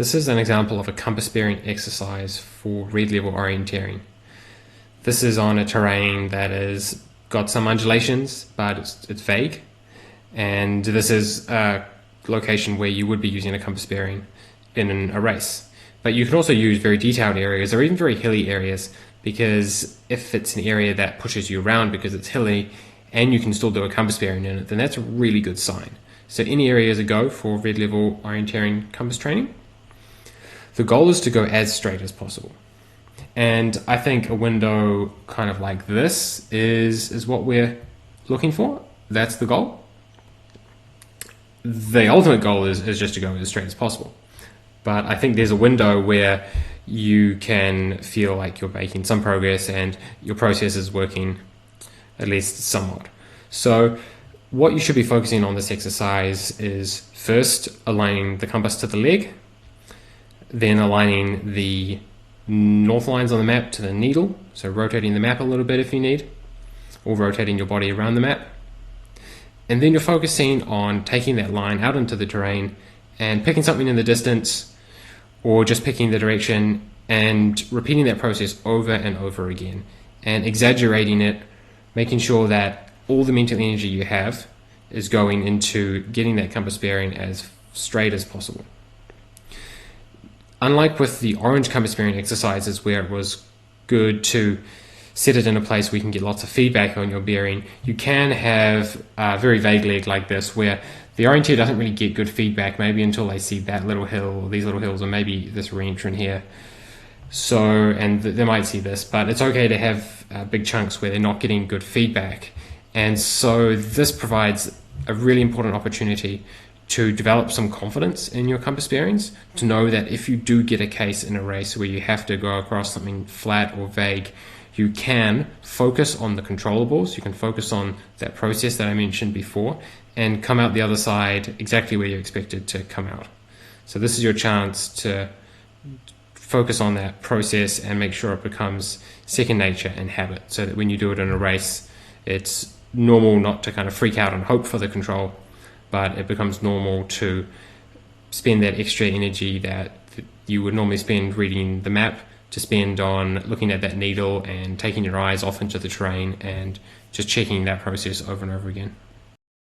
This is an example of a compass bearing exercise for red level orienteering. This is on a terrain that has got some undulations, but it's vague. And this is a location where you would be using a compass bearing in a race. But you can also use very detailed areas or even very hilly areas, because if it's an area that pushes you around because it's hilly and you can still do a compass bearing in it, then that's a really good sign. So any area is a go for red level orienteering compass training. The goal is to go as straight as possible. And I think a window kind of like this is what we're looking for. That's the goal. The ultimate goal is just to go as straight as possible. But I think there's a window where you can feel like you're making some progress and your process is working at least somewhat. So what you should be focusing on this exercise is first aligning the compass to the leg, then aligning the north lines on the map to the needle, so rotating the map a little bit if you need, or rotating your body around the map. And then you're focusing on taking that line out into the terrain and picking something in the distance, or just picking the direction and repeating that process over and over again, and exaggerating it, making sure that all the mental energy you have is going into getting that compass bearing as straight as possible. Unlike with the orange compass bearing exercises where it was good to set it in a place where you can get lots of feedback on your bearing, you can have a very vague leg like this where the orienteer doesn't really get good feedback maybe until they see that little hill or these little hills or maybe this reentrant here. So, and they might see this, but it's okay to have big chunks where they're not getting good feedback. And so this provides a really important opportunity to develop some confidence in your compass bearings, to know that if you do get a case in a race where you have to go across something flat or vague, you can focus on the controllables, you can focus on that process that I mentioned before, and come out the other side exactly where you expected to come out. So this is your chance to focus on that process and make sure it becomes second nature and habit, so that when you do it in a race, it's normal not to kind of freak out and hope for the control, but it becomes normal to spend that extra energy that you would normally spend reading the map to spend on looking at that needle and taking your eyes off into the terrain and just checking that process over and over again.